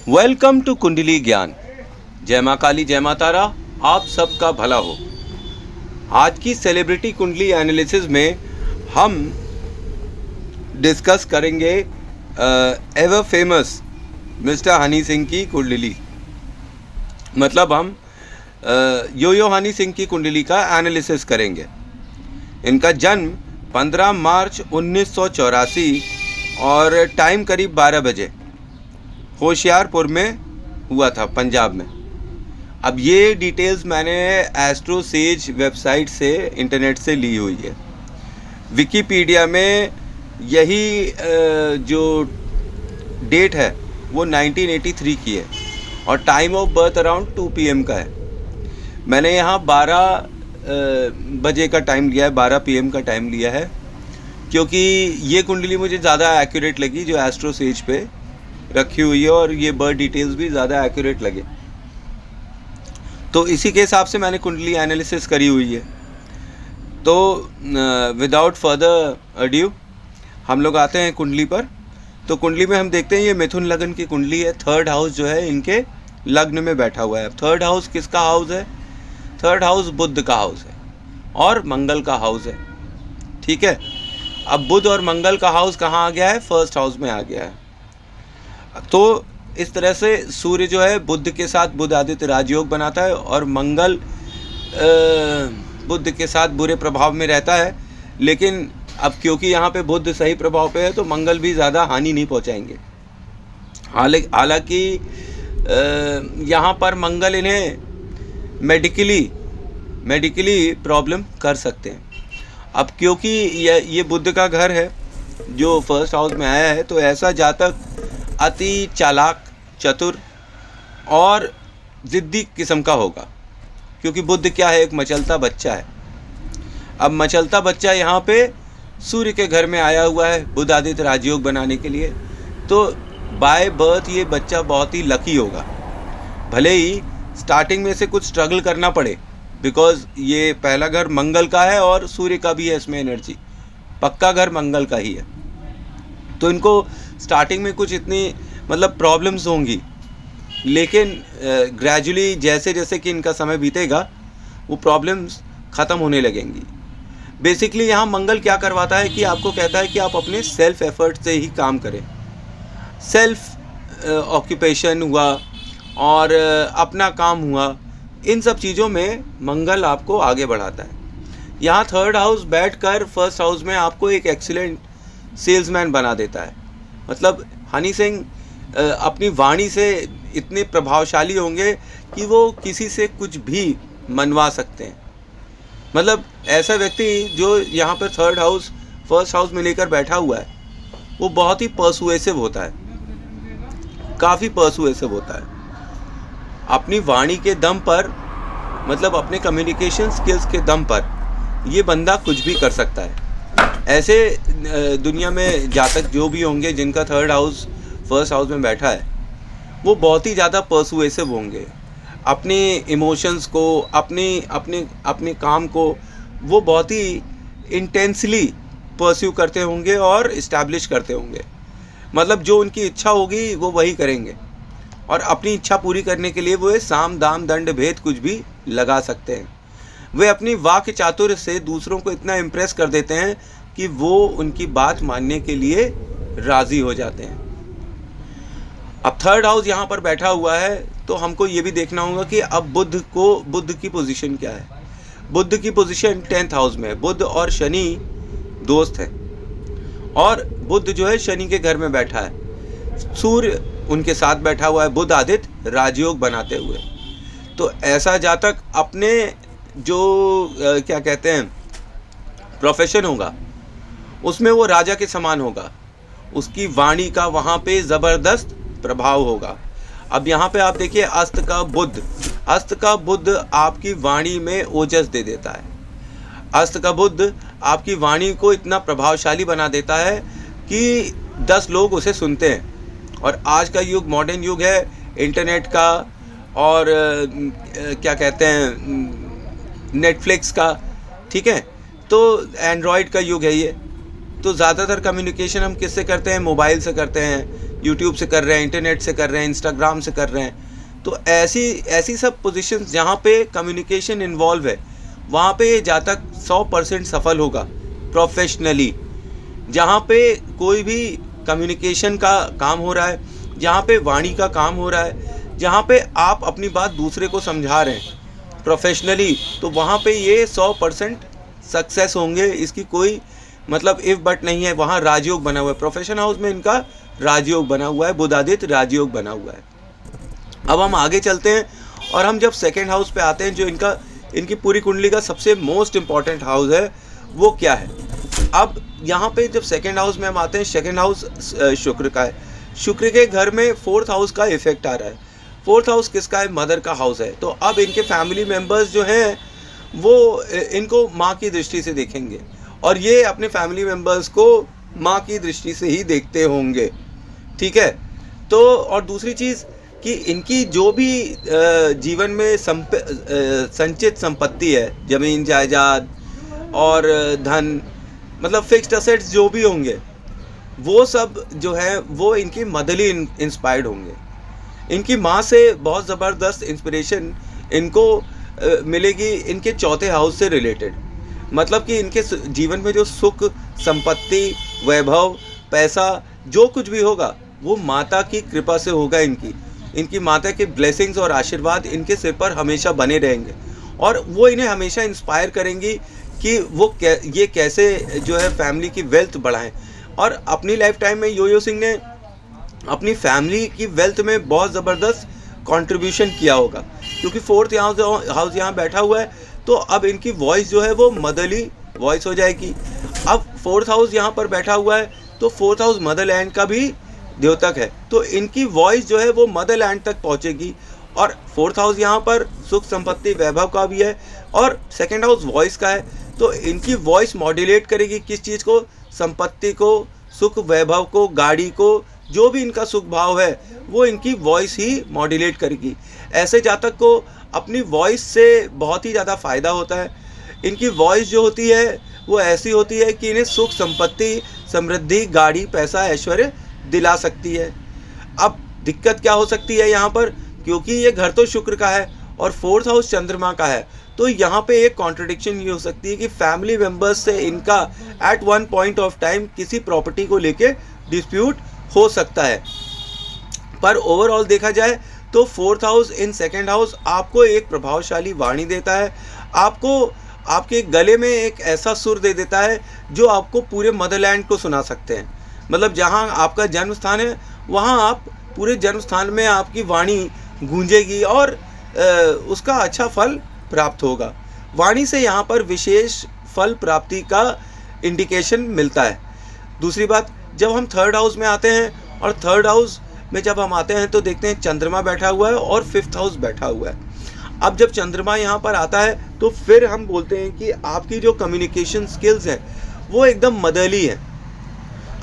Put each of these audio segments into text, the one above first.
Welcome to कुंडली ज्ञान। जय माँ काली, जय माँ तारा, आप सबका भला हो। आज की सेलिब्रिटी कुंडली एनालिसिस में हम डिस्कस करेंगे ever famous mister Honey Singh की कुंडली। मतलब हम यो हनी सिंह की कुंडली का एनालिसिस करेंगे। इनका जन्म 15 मार्च 1984 और टाइम करीब 12 बजे होशियारपुर में हुआ था, पंजाब में। अब ये डिटेल्स मैंने एस्ट्रो सेज वेबसाइट से, इंटरनेट से ली हुई है। विकिपीडिया में यही जो डेट है वो 1983 की है और time of birth around 2 PM का है। मैंने यहाँ 12 बजे का टाइम लिया है, 12 PM का टाइम लिया है, क्योंकि ये कुंडली मुझे ज़्यादा एक्यूरेट लगी जो एस्ट्रो सेज पे रखी हुई है, और ये बर्थ डिटेल्स भी ज़्यादा एक्यूरेट लगे, तो इसी के हिसाब से मैंने कुंडली एनालिसिस करी हुई है। तो विदाउट फर्दर अड्यू हम लोग आते हैं कुंडली पर। तो कुंडली में हम देखते हैं ये मिथुन लग्न की कुंडली है। थर्ड हाउस जो है इनके लग्न में बैठा हुआ है। अब थर्ड हाउस किसका हाउस है? थर्ड हाउस बुध का हाउस है और मंगल का हाउस है। ठीक है, अब बुध और मंगल का हाउस कहाँ आ गया है? फर्स्ट हाउस में आ गया है। तो इस तरह से सूर्य जो है बुध के साथ बुध आदित्य राजयोग बनाता है और मंगल बुध के साथ बुरे प्रभाव में रहता है। लेकिन अब क्योंकि यहाँ पे बुध सही प्रभाव पे है तो मंगल भी ज़्यादा हानि नहीं पहुँचाएंगे। हालांकि यहाँ पर मंगल इन्हें मेडिकली प्रॉब्लम कर सकते हैं। अब क्योंकि ये बुध का घर है जो फर्स्ट हाउस में आया है, तो ऐसा जातक अति चालाक, चतुर और ज़िद्दी किस्म का होगा, क्योंकि बुध क्या है? एक मचलता बच्चा है। अब मचलता बच्चा यहाँ पे सूर्य के घर में आया हुआ है बुध आदित्य राजयोग बनाने के लिए, तो बाय बर्थ ये बच्चा बहुत ही लकी होगा। भले ही स्टार्टिंग में से कुछ स्ट्रगल करना पड़े, बिकॉज ये पहला घर मंगल का है और सूर्य का भी है इसमें एनर्जी, पक्का घर मंगल का ही है। तो इनको स्टार्टिंग में कुछ इतनी मतलब प्रॉब्लम्स होंगी, लेकिन ग्रेजुअली जैसे जैसे कि इनका समय बीतेगा वो प्रॉब्लम्स ख़त्म होने लगेंगी। बेसिकली यहाँ मंगल क्या करवाता है कि आपको कहता है कि आप अपने सेल्फ एफर्ट से ही काम करें। सेल्फ ऑक्यूपेशन हुआ और अपना काम हुआ, इन सब चीज़ों में मंगल आपको आगे बढ़ाता है। यहाँ थर्ड हाउस बैठकर फर्स्ट हाउस में आपको एक एक्सीलेंट सेल्समैन बना देता है। मतलब हनी सिंह अपनी वाणी से इतने प्रभावशाली होंगे कि वो किसी से कुछ भी मनवा सकते हैं। मतलब ऐसा व्यक्ति जो यहाँ पर थर्ड हाउस फर्स्ट हाउस में लेकर बैठा हुआ है वो बहुत ही पर्सुएसिव होता है, काफ़ी पर्सुएसिव होता है। अपनी वाणी के दम पर, मतलब अपने कम्युनिकेशन स्किल्स के दम पर ये बंदा कुछ भी कर सकता है। ऐसे दुनिया में जातक जो भी होंगे जिनका थर्ड हाउस फर्स्ट हाउस में बैठा है वो बहुत ही ज़्यादा पर्सुएसिव होंगे। अपने इमोशंस को, अपने काम को वो बहुत ही इंटेंसली परस्यू करते होंगे और इस्टेब्लिश करते होंगे। मतलब जो उनकी इच्छा होगी वो वही करेंगे, और अपनी इच्छा पूरी करने के लिए वो साम दाम दंड भेद कुछ भी लगा सकते हैं। वे अपनी वाक्य चातुर्य से दूसरों को इतना इम्प्रेस कर देते हैं कि वो उनकी बात मानने के लिए राज़ी हो जाते हैं। अब थर्ड हाउस यहाँ पर बैठा हुआ है तो हमको ये भी देखना होगा कि अब बुध की पोजीशन क्या है। बुध की पोजीशन 10th हाउस में है। बुध और शनि दोस्त हैं और बुध जो है शनि के घर में बैठा है, सूर्य उनके साथ बैठा हुआ है बुध आदित्य राजयोग बनाते हुए। तो ऐसा जातक अपने जो क्या कहते हैं प्रोफेशन होगा उसमें वो राजा के समान होगा। उसकी वाणी का वहाँ पे ज़बरदस्त प्रभाव होगा। अब यहाँ पे आप देखिए अस्त का बुध आपकी वाणी में ओजस दे देता है। अस्त का बुध आपकी वाणी को इतना प्रभावशाली बना देता है कि 10 लोग उसे सुनते हैं। और आज का युग मॉडर्न युग है इंटरनेट का और क्या कहते हैं नेटफ्लिक्स का, ठीक है, तो एंड्रॉयड का युग है ये। तो ज़्यादातर कम्युनिकेशन हम किससे करते हैं? मोबाइल से करते हैं, यूट्यूब से कर रहे हैं, इंटरनेट से कर रहे हैं, इंस्टाग्राम से कर रहे हैं। तो ऐसी ऐसी सब पोजीशंस जहाँ पे कम्युनिकेशन इन्वॉल्व है, वहाँ पे ये जातक 100% सफल होगा प्रोफेशनली। जहाँ पे कोई भी कम्युनिकेशन का काम हो रहा है, जहाँ पे वाणी का काम हो रहा है, जहाँ पे आप अपनी बात दूसरे को समझा रहे हैं प्रोफेशनली, तो वहाँ पे ये 100% सक्सेस होंगे। इसकी कोई मतलब इफ बट नहीं है। वहाँ राजयोग बना हुआ है, प्रोफेशन हाउस में इनका राजयोग बना हुआ है, बुधादित्य राजयोग बना हुआ है। अब हम आगे चलते हैं और हम जब सेकेंड हाउस पे आते हैं, जो इनकी पूरी कुंडली का सबसे मोस्ट इम्पॉर्टेंट हाउस है, वो क्या है। अब यहाँ पे जब सेकेंड हाउस में हम आते हैं, सेकेंड हाउस शुक्र का है। शुक्र के घर में फोर्थ हाउस का इफेक्ट आ रहा है। फोर्थ हाउस किसका है? मदर का हाउस है। तो अब इनके फैमिली मेम्बर्स जो हैं वो इनको माँ की दृष्टि से देखेंगे, और ये अपने फैमिली मेम्बर्स को माँ की दृष्टि से ही देखते होंगे, ठीक है। तो और दूसरी चीज़ कि इनकी जो भी जीवन में संचित संपत्ति है, ज़मीन जायदाद और धन, मतलब फिक्स्ड असेट्स जो भी होंगे, वो सब जो है वो इनकी मदरली इंस्पायर्ड होंगे। इनकी माँ से बहुत ज़बरदस्त इंस्पिरेशन इनको मिलेगी इनके चौथे हाउस से रिलेटेड। मतलब कि इनके जीवन में जो सुख, संपत्ति, वैभव, पैसा जो कुछ भी होगा, वो माता की कृपा से होगा। इनकी माता के ब्लेसिंग्स और आशीर्वाद इनके सिर पर हमेशा बने रहेंगे, और वो इन्हें हमेशा इंस्पायर करेंगी कि वो ये कैसे जो है फैमिली की वेल्थ बढ़ाएं। और अपनी लाइफ टाइम में यो सिंह ने अपनी फैमिली की वेल्थ में बहुत ज़बरदस्त कंट्रीब्यूशन किया होगा, क्योंकि फोर्थ हाउस यहाँ बैठा हुआ है। तो अब इनकी वॉइस जो है वो मदरली वॉइस हो जाएगी। अब फोर्थ हाउस यहाँ पर बैठा हुआ है, तो फोर्थ हाउस मदरलैंड का भी द्योतक है, तो इनकी वॉइस जो है वो मदरलैंड तक पहुँचेगी। और फोर्थ हाउस यहाँ पर सुख, संपत्ति, वैभव का भी है, और सेकेंड हाउस वॉइस का है। तो इनकी वॉइस मॉड्यूलेट करेगी किस चीज़ को? संपत्ति को, सुख, वैभव को, गाड़ी को, जो भी इनका सुख भाव है वो इनकी वॉइस ही मॉड्यूलेट करेगी। ऐसे जातक को अपनी वॉइस से बहुत ही ज़्यादा फ़ायदा होता है। इनकी वॉइस जो होती है वो ऐसी होती है कि इन्हें सुख, संपत्ति, समृद्धि, गाड़ी, पैसा, ऐश्वर्य दिला सकती है। अब दिक्कत क्या हो सकती है यहाँ पर? क्योंकि ये घर तो शुक्र का है और फोर्थ हाउस चंद्रमा का है, तो यहाँ पे एक कॉन्ट्रडिक्शन ये हो सकती है कि फैमिली मेम्बर्स से इनका at one point of time किसी प्रॉपर्टी को लेके डिस्प्यूट हो सकता है। पर ओवरऑल देखा जाए तो fourth house in second house आपको एक प्रभावशाली वाणी देता है, आपको आपके गले में एक ऐसा सुर दे देता है जो आपको पूरे मदरलैंड को सुना सकते हैं। मतलब जहाँ आपका जन्म स्थान है, वहाँ आप पूरे जन्म स्थान में आपकी वाणी गूंजेगी और उसका अच्छा फल प्राप्त होगा। वाणी से यहाँ पर विशेष फल प्राप्ति का इंडिकेशन मिलता है। दूसरी बात, जब हम थर्ड हाउस में आते हैं, और थर्ड हाउस में जब हम आते हैं तो देखते हैं चंद्रमा बैठा हुआ है और फिफ्थ हाउस बैठा हुआ है। अब जब चंद्रमा यहाँ पर आता है तो फिर हम बोलते हैं कि आपकी जो कम्युनिकेशन स्किल्स हैं वो एकदम मदरली है।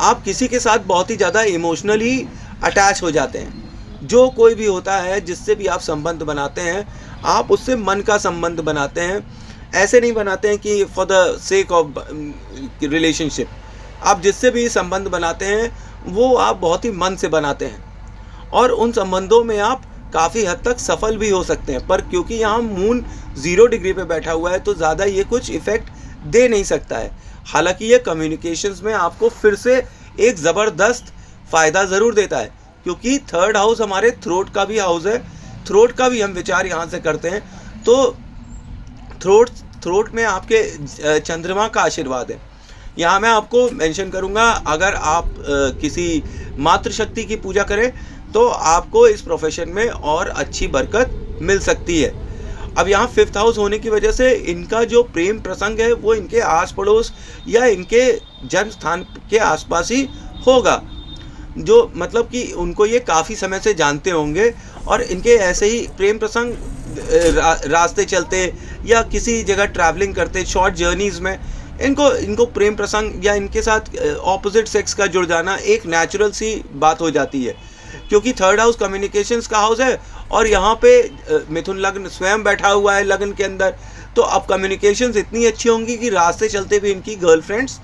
आप किसी के साथ बहुत ही ज़्यादा इमोशनली अटैच हो जाते हैं। जो कोई भी होता है जिससे भी आप संबंध बनाते हैं, आप उससे मन का संबंध बनाते हैं। ऐसे नहीं बनाते हैं कि for the sake of relationship. आप जिससे भी संबंध बनाते हैं वो आप बहुत ही मन से बनाते हैं, और उन संबंधों में आप काफ़ी हद तक सफल भी हो सकते हैं। पर क्योंकि यहाँ मून 0 डिग्री पे बैठा हुआ है तो ज़्यादा ये कुछ इफ़ेक्ट दे नहीं सकता है। हालांकि ये कम्युनिकेशंस में आपको फिर से एक ज़बरदस्त फ़ायदा ज़रूर देता है, क्योंकि थर्ड हाउस हमारे थ्रोट का भी हाउस है। थ्रोट का भी हम विचार यहाँ से करते हैं, तो थ्रोट में आपके चंद्रमा का आशीर्वाद है। यहाँ मैं आपको मेंशन करूँगा, अगर आप किसी मातृशक्ति की पूजा करें तो आपको इस प्रोफेशन में और अच्छी बरकत मिल सकती है। अब यहाँ फिफ्थ हाउस होने की वजह से इनका जो प्रेम प्रसंग है वो इनके आस पड़ोस या इनके जन्म स्थान के आसपास ही होगा, जो मतलब कि उनको ये काफ़ी समय से जानते होंगे, और इनके ऐसे ही प्रेम प्रसंग रास्ते चलते या किसी जगह ट्रैवलिंग करते, शॉर्ट जर्नीज़ में इनको प्रेम प्रसंग या इनके साथ ऑपोजिट सेक्स का जुड़ जाना एक नेचुरल सी बात हो जाती है। क्योंकि थर्ड हाउस कम्युनिकेशंस का हाउस है और यहाँ पे मिथुन लग्न स्वयं बैठा हुआ है लग्न के अंदर, तो अब कम्युनिकेशंस इतनी अच्छी होंगी कि रास्ते चलते भी इनकी गर्लफ्रेंड्स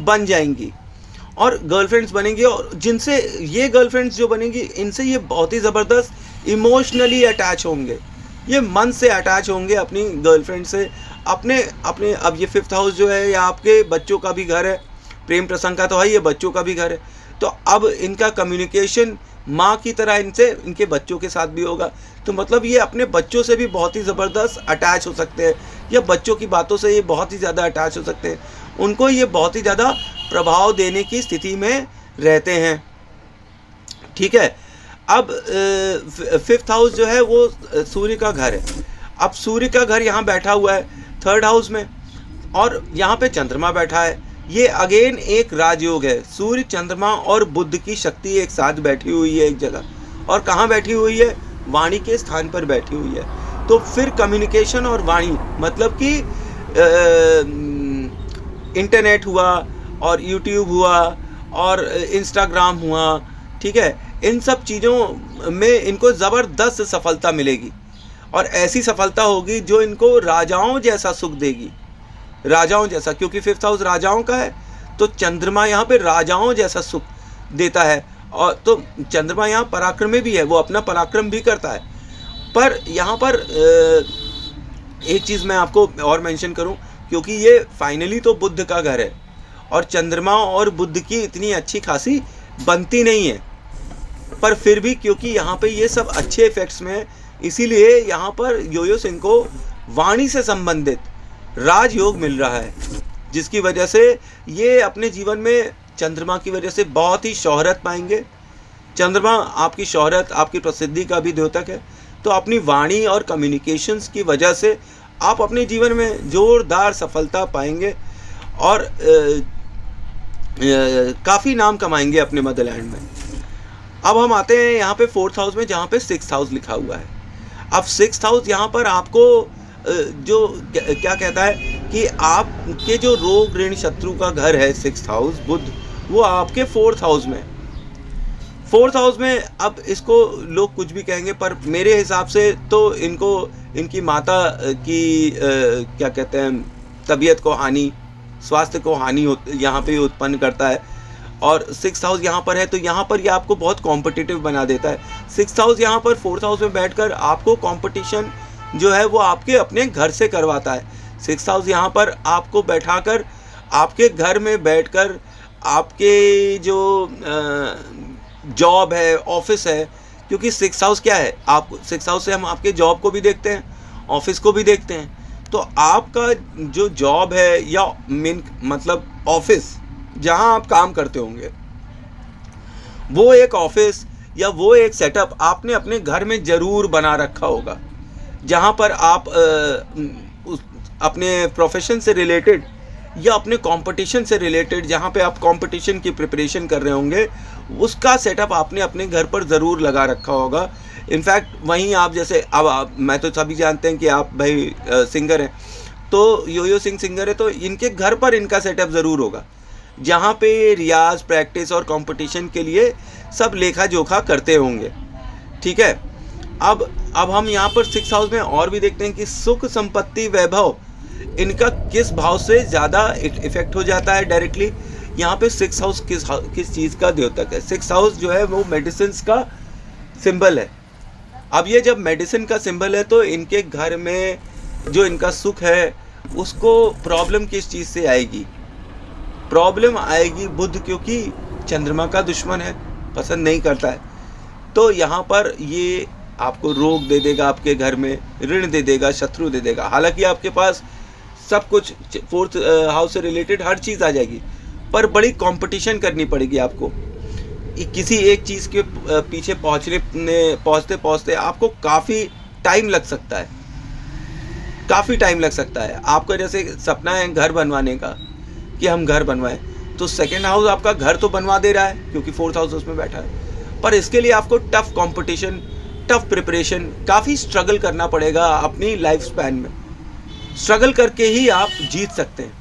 बन जाएंगी। और गर्लफ्रेंड्स बनेंगी, और जिनसे ये गर्लफ्रेंड्स जो बनेंगी इनसे ये बहुत ही ज़बरदस्त इमोशनली अटैच होंगे, ये मन से अटैच होंगे अपनी गर्लफ्रेंड से, अपने अपने अब ये 5th हाउस जो है, या आपके बच्चों का भी घर है, प्रेम प्रसंग का तो है, ये बच्चों का भी घर है, तो अब इनका कम्युनिकेशन माँ की तरह इनसे इनके बच्चों के साथ भी होगा। तो मतलब ये अपने बच्चों से भी बहुत ही ज़बरदस्त अटैच हो सकते हैं, या बच्चों की बातों से ये बहुत ही ज़्यादा अटैच हो सकते हैं, उनको ये बहुत ही ज़्यादा प्रभाव देने की स्थिति में रहते हैं। ठीक है। अब 5th हाउस जो है वो सूर्य का घर है। अब सूर्य का घर यहाँ बैठा हुआ है 3rd हाउस में, और यहाँ पे चंद्रमा बैठा है। ये अगेन एक राजयोग है, सूर्य चंद्रमा और बुध की शक्ति एक साथ बैठी हुई है एक जगह, और कहाँ बैठी हुई है, वाणी के स्थान पर बैठी हुई है। तो फिर कम्युनिकेशन और वाणी मतलब कि इंटरनेट हुआ, और यूट्यूब हुआ, और इंस्टाग्राम हुआ, ठीक है, इन सब चीज़ों में इनको ज़बरदस्त सफलता मिलेगी, और ऐसी सफलता होगी जो इनको राजाओं जैसा सुख देगी, राजाओं जैसा, क्योंकि 5th हाउस राजाओं का है, तो चंद्रमा यहाँ पे राजाओं जैसा सुख देता है। और तो चंद्रमा यहाँ पराक्रमी भी है, वो अपना पराक्रम भी करता है। पर यहाँ पर एक चीज़ मैं आपको और मेंशन करूँ, क्योंकि ये फाइनली तो बुध का घर है, और चंद्रमा और बुध की इतनी अच्छी खासी बनती नहीं है, पर फिर भी क्योंकि यहाँ पे ये सब अच्छे इफेक्ट्स में है, इसीलिए यहाँ पर योयो सिंह को वाणी से संबंधित राजयोग मिल रहा है, जिसकी वजह से ये अपने जीवन में चंद्रमा की वजह से बहुत ही शोहरत पाएंगे। चंद्रमा आपकी शोहरत, आपकी प्रसिद्धि का भी द्योतक है, तो अपनी वाणी और कम्युनिकेशंस की वजह से आप अपने जीवन में ज़ोरदार सफलता पाएंगे, और काफ़ी नाम कमाएंगे अपने मदरलैंड में। अब हम आते हैं यहाँ पे 4th हाउस में, जहाँ पे 6th हाउस लिखा हुआ है। अब 6th हाउस यहाँ पर आपको जो क्या कहता है कि आपके जो रोग ऋण शत्रु का घर है 6th हाउस बुध, वो आपके 4th हाउस में। 4th हाउस में अब इसको लोग कुछ भी कहेंगे, पर मेरे हिसाब से तो इनको इनकी माता की क्या कहते हैं तबीयत को हानि, स्वास्थ्य को हानि यहाँ पे उत्पन्न करता है। और 6th हाउस यहाँ पर है, तो यहाँ पर ये आपको बहुत कॉम्पिटिटिव बना देता है। 6th हाउस यहाँ पर 4th हाउस में बैठकर आपको कंपटीशन जो है वो आपके अपने घर से करवाता है। 6th हाउस यहाँ पर आपको बैठाकर आपके घर में बैठकर आपके जो जॉब है, ऑफिस है, क्योंकि 6th हाउस क्या है, आप 6th हाउस से हम आपके जॉब को भी देखते हैं, ऑफिस को भी देखते हैं। तो आपका जो जॉब है या मतलब ऑफिस जहाँ आप काम करते होंगे, वो एक ऑफिस या वो एक सेटअप आपने अपने घर में ज़रूर बना रखा होगा, जहाँ पर आप अपने प्रोफेशन से रिलेटेड या अपने कंपटीशन से रिलेटेड, जहाँ पे आप कंपटीशन की प्रिपरेशन कर रहे होंगे, उसका सेटअप आपने अपने घर पर ज़रूर लगा रखा होगा। इनफैक्ट वहीं आप जैसे अब मैं तो सभी जानते हैं कि आप भाई सिंगर हैं, तो योयो सिंह सिंगर है, तो इनके घर पर इनका सेटअप ज़रूर होगा, जहाँ पे रियाज, प्रैक्टिस और कंपटीशन के लिए सब लेखा जोखा करते होंगे। ठीक है। अब हम यहाँ पर 6th हाउस में और भी देखते हैं कि सुख, संपत्ति, वैभव इनका किस भाव से ज़्यादा इफेक्ट हो जाता है डायरेक्टली। यहाँ पे 6th हाउस किस चीज़ का द्योतक है। 6th हाउस जो है वो मेडिसिन का सिंबल है। अब ये जब मेडिसिन का सिंबल है, तो इनके घर में जो इनका सुख है उसको प्रॉब्लम किस चीज़ से आएगी, प्रॉब्लम आएगी बुध, क्योंकि चंद्रमा का दुश्मन है, पसंद नहीं करता है। तो यहाँ पर ये आपको रोग दे देगा, आपके घर में ऋण दे देगा, शत्रु दे देगा। हालांकि आपके पास सब कुछ 4th हाउस से रिलेटेड हर चीज़ आ जाएगी, पर बड़ी कंपटीशन करनी पड़ेगी आपको। किसी एक चीज़ के पीछे पहुँचते पहुँचते आपको काफ़ी टाइम लग सकता है, काफ़ी टाइम लग सकता है। आपका जैसे सपना है घर बनवाने का कि हम घर बनवाएं, तो 2nd हाउस आपका घर तो बनवा दे रहा है क्योंकि 4th हाउस उसमें बैठा है, पर इसके लिए आपको टफ कंपटीशन, टफ प्रिपरेशन, काफ़ी स्ट्रगल करना पड़ेगा अपनी लाइफ स्पैन में। स्ट्रगल करके ही आप जीत सकते हैं।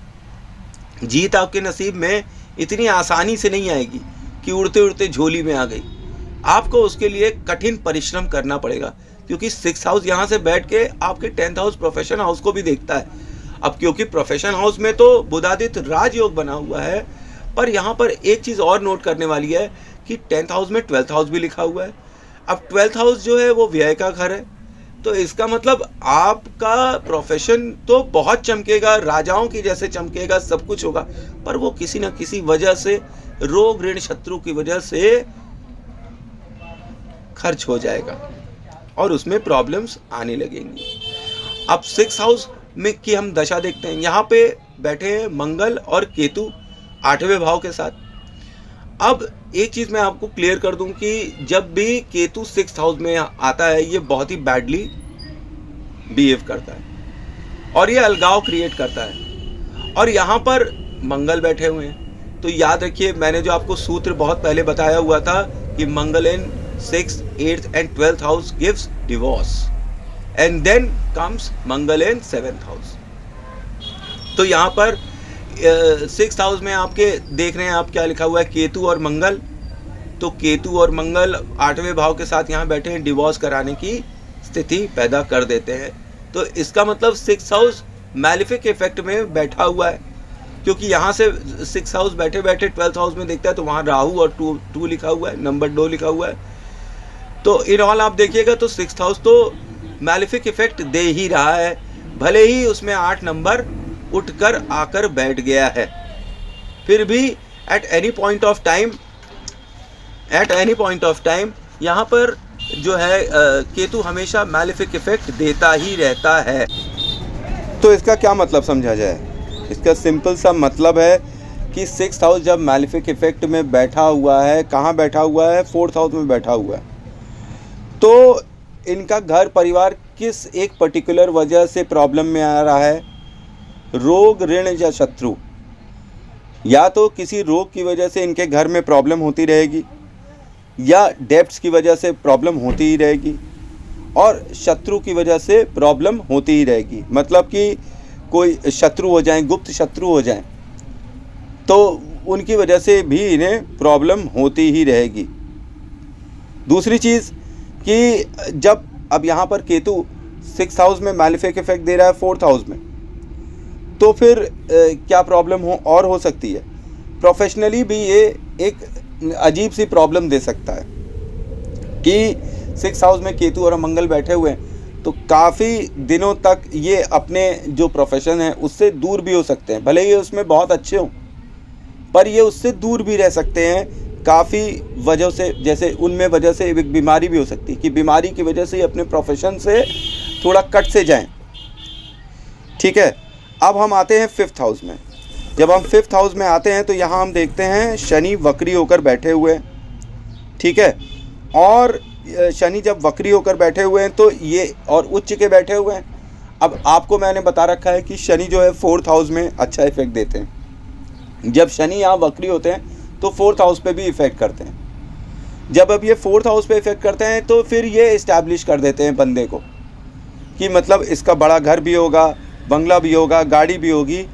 जीत आपके नसीब में इतनी आसानी से नहीं आएगी कि उड़ते उड़ते झोली में आ गई। आपको उसके लिए कठिन परिश्रम करना पड़ेगा, क्योंकि 6th हाउस यहाँ से बैठ के आपके 10th हाउस प्रोफेशन हाउस को भी देखता है। अब क्योंकि प्रोफेशन हाउस में तो बुधादित्य राजयोग बना हुआ है, पर यहाँ पर एक चीज़ और नोट करने वाली है कि 10th हाउस में 12th हाउस भी लिखा हुआ है। अब 12th हाउस जो है वो व्यय का घर है, तो इसका मतलब आपका प्रोफेशन तो बहुत चमकेगा, राजाओं की जैसे चमकेगा, सब कुछ होगा, पर वो किसी न किसी वजह से, रोग ऋण शत्रु की वजह से खर्च हो जाएगा और उसमें प्रॉब्लम्स आने लगेंगी। अब 6th हाउस में की हम दशा देखते हैं। यहाँ पे बैठे हैं मंगल और केतु 8वें भाव के साथ। अब एक चीज़ मैं आपको क्लियर कर दूं कि जब भी केतु 6th हाउस में आता है, ये बहुत ही बैडली बिहेव करता है और ये अलगाव क्रिएट करता है। और यहाँ पर मंगल बैठे हुए हैं, तो याद रखिए मैंने जो आपको सूत्र बहुत पहले बताया हुआ था कि मंगल इन 6th, 8th and 12th house gives divorce and then comes Mangal in 7th house। तो यहाँ पर 6th हाउस में आपके देख रहे हैं आप क्या लिखा हुआ है, केतु और मंगल। तो केतु और मंगल 8वें भाव के साथ यहाँ बैठे हैं, डिवोर्स कराने की स्थिति पैदा कर देते हैं। तो इसका मतलब 6th हाउस मैलिफिक इफेक्ट में बैठा हुआ है, क्योंकि यहाँ से 6th हाउस बैठे बैठे 12th हाउस में देखता है तो वहाँ राहु और 2 लिखा हुआ है, नंबर 2 लिखा हुआ है। तो इन ऑल आप देखिएगा तो 6th हाउस तो मैलिफिक इफेक्ट दे ही रहा है, भले ही उसमें 8 नंबर उठकर आकर बैठ गया है, फिर भी at any point of time यहाँ पर जो है केतु हमेशा मैलिफिक इफेक्ट देता ही रहता है। तो इसका क्या मतलब समझा जाए? इसका सिंपल सा मतलब है कि 6th हाउस जब मैलिफिक इफेक्ट में बैठा हुआ है, कहाँ बैठा हुआ है? 4th हाउस में बैठा हुआ है। तो इनका घर परिवार किस एक पर्टिकुलर वजह से प्रॉब्लम में आ रहा है? रोग ऋण या शत्रु, या तो किसी रोग की वजह से इनके घर में प्रॉब्लम होती रहेगी, या डेब्ट्स की वजह से प्रॉब्लम होती ही रहेगी, और शत्रु की वजह से प्रॉब्लम होती ही रहेगी। मतलब कि कोई शत्रु हो जाएं, गुप्त शत्रु हो जाएं, तो उनकी वजह से भी इन्हें प्रॉब्लम होती ही रहेगी। दूसरी चीज़ कि जब अब यहाँ पर केतु 6th हाउस में मैलिफिक इफेक्ट दे रहा है 4th हाउस में, तो फिर क्या प्रॉब्लम हो सकती है? प्रोफेशनली भी ये एक अजीब सी प्रॉब्लम दे सकता है कि 6th हाउस में केतु और मंगल बैठे हुए हैं, तो काफ़ी दिनों तक ये अपने जो प्रोफेशन है उससे दूर भी हो सकते हैं। भले ही उसमें बहुत अच्छे हों, पर ये उससे दूर भी रह सकते हैं काफ़ी वजह से। जैसे उनमें वजह से एक बीमारी भी हो सकती है कि बीमारी की वजह से अपने प्रोफेशन से थोड़ा कट से जाएं। ठीक है, अब हम आते हैं 5th हाउस में। जब हम 5th हाउस में आते हैं तो यहाँ हम देखते हैं शनि वक्री होकर बैठे हुए हैं। ठीक है, और शनि जब वक्री होकर बैठे हुए हैं तो ये और उच्च के बैठे हुए हैं। अब आपको मैंने बता रखा है कि शनि जो है 4th हाउस में अच्छा इफेक्ट देते हैं। जब शनि यहाँ वक्री होते हैं तो 4th हाउस पे भी इफेक्ट करते हैं। जब अब ये 4th हाउस पे इफेक्ट करते हैं तो फिर ये इस्टेब्लिश कर देते हैं बंदे को कि मतलब इसका बड़ा घर भी होगा, बंगला भी होगा, गाड़ी भी होगी,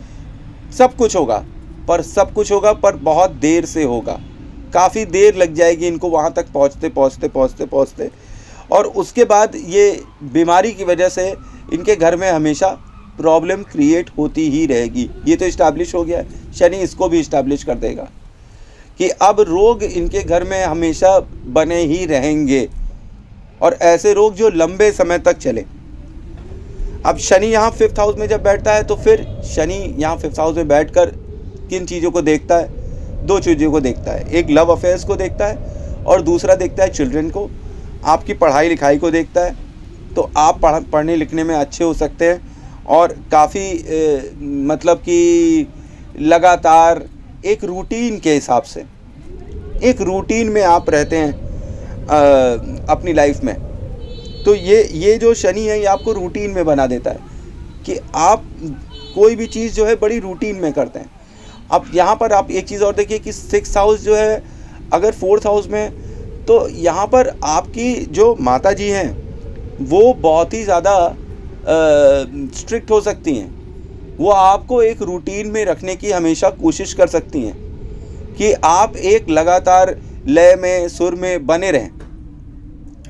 सब कुछ होगा, पर बहुत देर से होगा। काफ़ी देर लग जाएगी इनको वहाँ तक पहुँचते, और उसके बाद ये बीमारी की वजह से इनके घर में हमेशा प्रॉब्लम क्रिएट होती ही रहेगी। ये तो इस्टेब्लिश हो गया है, शनि इसको भी इस्टेब्लिश कर देगा कि अब रोग इनके घर में हमेशा बने ही रहेंगे, और ऐसे रोग जो लंबे समय तक चले। अब शनि यहाँ 5th हाउस में जब बैठता है तो फिर शनि यहाँ 5th हाउस में बैठकर किन चीज़ों को देखता है? 2 चीज़ों को देखता है। एक लव अफेयर्स को देखता है और दूसरा देखता है चिल्ड्रन को, आपकी पढ़ाई लिखाई को देखता है। तो आप पढ़ने लिखने में अच्छे हो सकते हैं और काफ़ी मतलब कि लगातार एक रूटीन के हिसाब से, एक रूटीन में आप रहते हैं अपनी लाइफ में। तो ये जो शनि है ये आपको रूटीन में बना देता है कि आप कोई भी चीज़ जो है बड़ी रूटीन में करते हैं। अब यहाँ पर आप एक चीज़ और देखिए कि 6th हाउस जो है अगर 4th हाउस में, तो यहाँ पर आपकी जो माता जी हैं वो बहुत ही ज़्यादा स्ट्रिक्ट हो सकती हैं। वो आपको एक रूटीन में रखने की हमेशा कोशिश कर सकती हैं कि आप एक लगातार लय में, सुर में बने रहें।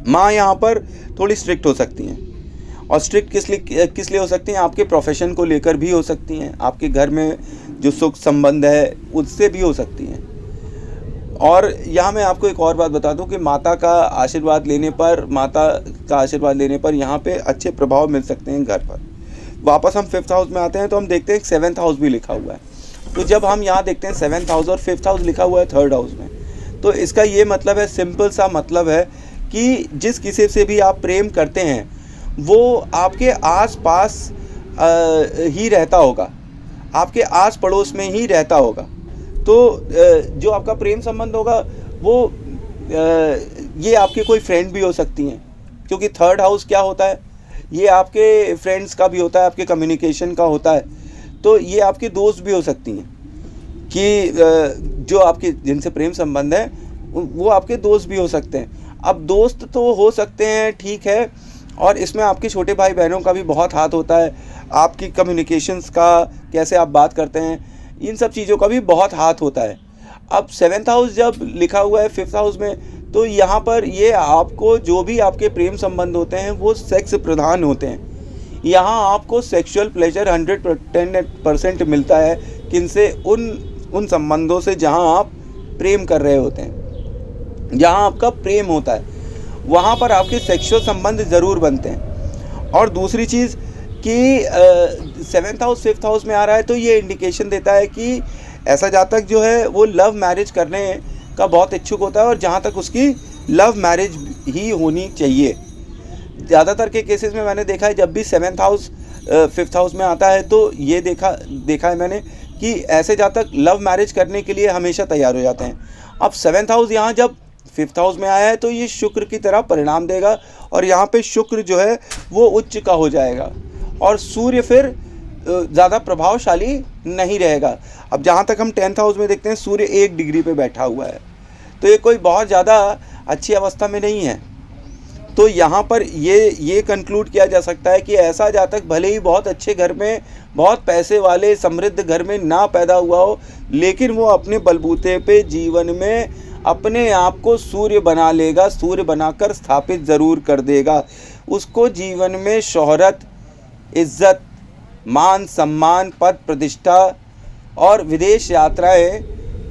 माँ यहाँ पर थोड़ी स्ट्रिक्ट हो सकती हैं, और स्ट्रिक्ट किस लिए हो सकती हैं? आपके प्रोफेशन को लेकर भी हो सकती हैं। आपके घर में जो सुख संबंध है उससे भी हो सकती हैं। और यहाँ मैं आपको एक और बात बता दूं कि माता का आशीर्वाद लेने पर यहाँ पे अच्छे प्रभाव मिल सकते हैं घर पर। वापस हम 5th हाउस में आते हैं तो हम देखते हैं 7th हाउस भी लिखा हुआ है। तो जब हम यहाँ देखते हैं 7th हाउस और 5th हाउस लिखा हुआ है 3rd हाउस में, तो इसका ये मतलब है, सिंपल सा मतलब है कि जिस किसी से भी आप प्रेम करते हैं वो आपके आस पास ही रहता होगा, आपके आस पड़ोस में ही रहता होगा। तो जो आपका प्रेम संबंध होगा वो ये आपके कोई फ्रेंड भी हो सकती हैं, क्योंकि 3rd हाउस क्या होता है, ये आपके फ्रेंड्स का भी होता है, आपके कम्युनिकेशन का होता है। तो ये आपके दोस्त भी हो सकती हैं कि जो आपके जिनसे प्रेम संबंध है वो आपके दोस्त भी हो सकते हैं। अब दोस्त तो हो सकते हैं, ठीक है, और इसमें आपके छोटे भाई बहनों का भी बहुत हाथ होता है, आपकी कम्युनिकेशंस का, कैसे आप बात करते हैं, इन सब चीज़ों का भी बहुत हाथ होता है। अब 7th हाउस जब लिखा हुआ है 5th हाउस में, तो यहाँ पर ये आपको जो भी आपके प्रेम संबंध होते हैं वो सेक्स प्रधान होते हैं। यहाँ आपको सेक्सुअल प्लेजर 110% मिलता है किनसे, उन संबंधों से जहाँ आप प्रेम कर रहे होते हैं, जहाँ आपका प्रेम होता है वहाँ पर आपके सेक्सुअल संबंध ज़रूर बनते हैं। और दूसरी चीज़ कि 7th हाउस 5th हाउस में आ रहा है तो ये इंडिकेशन देता है कि ऐसा जातक जो है वो लव मैरिज करने का बहुत इच्छुक होता है, और जहाँ तक उसकी लव मैरिज ही होनी चाहिए। ज़्यादातर के केसेस में मैंने देखा है जब भी 7th हाउस 5th हाउस में आता है तो ये देखा है मैंने कि ऐसे जातक लव मैरिज करने के लिए हमेशा तैयार हो जाते हैं। अब 7th हाउस यहाँ जब 5th हाउस में आया है तो ये शुक्र की तरह परिणाम देगा, और यहाँ पे शुक्र जो है वो उच्च का हो जाएगा और सूर्य फिर ज़्यादा प्रभावशाली नहीं रहेगा। अब जहाँ तक हम 10th हाउस में देखते हैं सूर्य 1 डिग्री पे बैठा हुआ है, तो ये कोई बहुत ज़्यादा अच्छी अवस्था में नहीं है। तो यहाँ पर ये कंक्लूड किया जा सकता है कि ऐसा जातक भले ही बहुत अच्छे घर में, बहुत पैसे वाले समृद्ध घर में ना पैदा हुआ हो, लेकिन वो अपने बलबूते पे जीवन में अपने आप को सूर्य बना लेगा, सूर्य बनाकर स्थापित ज़रूर कर देगा। उसको जीवन में शोहरत, इज्जत, मान सम्मान, पद प्रतिष्ठा और विदेश यात्राएं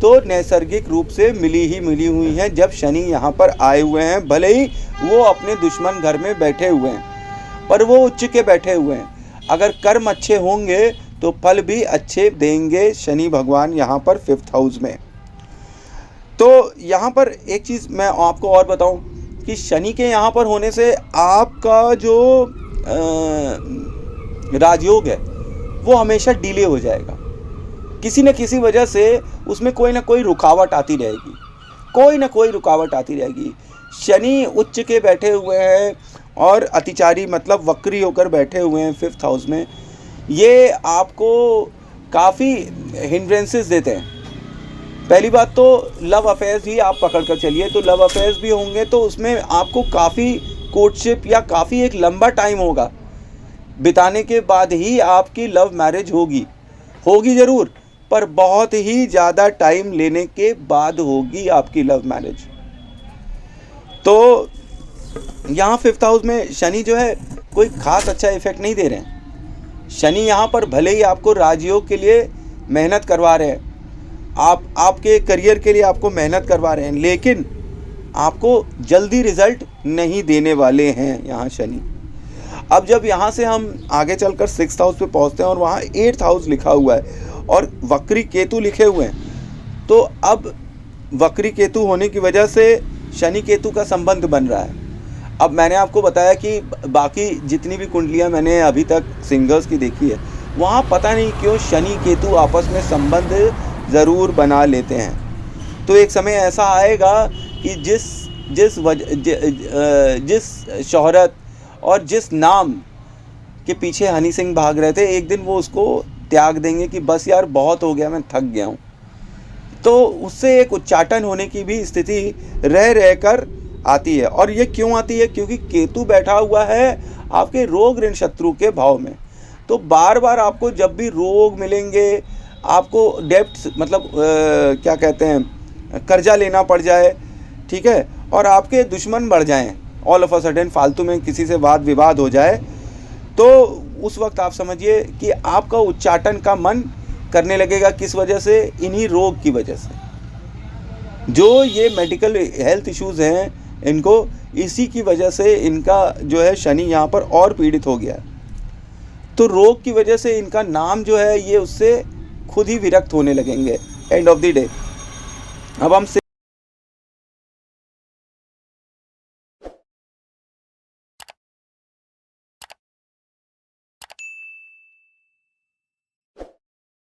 तो नैसर्गिक रूप से मिली हुई हैं जब शनि यहाँ पर आए हुए हैं। भले ही वो अपने दुश्मन घर में बैठे हुए हैं, पर वो उच्च के बैठे हुए हैं। अगर कर्म अच्छे होंगे तो फल भी अच्छे देंगे शनि भगवान यहाँ पर 5th हाउस में। तो यहाँ पर एक चीज़ मैं आपको और बताऊं कि शनि के यहाँ पर होने से आपका जो राजयोग है वो हमेशा डिले हो जाएगा। किसी न किसी वजह से उसमें कोई ना कोई रुकावट आती रहेगी, कोई ना कोई रुकावट आती रहेगी। शनि उच्च के बैठे हुए हैं और अतिचारी मतलब वक्री होकर बैठे हुए हैं 5th हाउस में। ये आपको काफ़ी हिंड्रेंसेस देते हैं। पहली बात तो लव अफेयर्स ही आप पकड़ कर चलिए, तो लव अफेयर्स भी होंगे तो उसमें आपको काफ़ी कोर्टशिप या काफ़ी एक लंबा टाइम होगा बिताने के बाद ही आपकी लव मैरिज होगी ज़रूर, पर बहुत ही ज़्यादा टाइम लेने के बाद होगी आपकी लव मैरिज। तो यहाँ 5th हाउस में शनि जो है कोई ख़ास अच्छा इफेक्ट नहीं दे रहे हैं। शनि यहाँ पर भले ही आपको राजयोग के लिए मेहनत करवा रहे हैं, आपके करियर के लिए आपको मेहनत करवा रहे हैं, लेकिन आपको जल्दी रिजल्ट नहीं देने वाले हैं यहाँ शनि। अब जब यहाँ से हम आगे चलकर 6th हाउस पे पहुँचते हैं और वहाँ 8th हाउस लिखा हुआ है और वक्री केतु लिखे हुए हैं, तो अब वक्री केतु होने की वजह से शनि केतु का संबंध बन रहा है। अब मैंने आपको बताया कि बाकी जितनी भी कुंडलियाँ मैंने अभी तक सिंगर्स की देखी है, वहाँ पता नहीं क्यों शनि केतु आपस में संबंध ज़रूर बना लेते हैं। तो एक समय ऐसा आएगा कि जिस शोहरत और जिस नाम के पीछे हनी सिंह भाग रहे थे, एक दिन वो उसको त्याग देंगे कि बस यार बहुत हो गया, मैं थक गया हूँ। तो उससे एक उच्चाटन होने की भी स्थिति रह कर आती है। और ये क्यों आती है? क्योंकि केतु बैठा हुआ है आपके रोग ऋण शत्रु के भाव में। तो बार बार आपको जब भी रोग मिलेंगे, आपको डेब्ट्स मतलब क्या कहते हैं, कर्जा लेना पड़ जाए, ठीक है, और आपके दुश्मन बढ़ जाएं, ऑल ऑफ अ सडन फालतू में किसी से वाद विवाद हो जाए, तो उस वक्त आप समझिए कि आपका उच्चाटन का मन करने लगेगा। किस वजह से? इन्हीं रोग की वजह से। जो ये मेडिकल हेल्थ इश्यूज़ हैं इनको, इसी की वजह से इनका जो है शनि यहाँ पर और पीड़ित हो गया। तो रोग की वजह से इनका नाम जो है ये उससे खुद ही विरक्त होने लगेंगे एंड ऑफ द डे। अब हम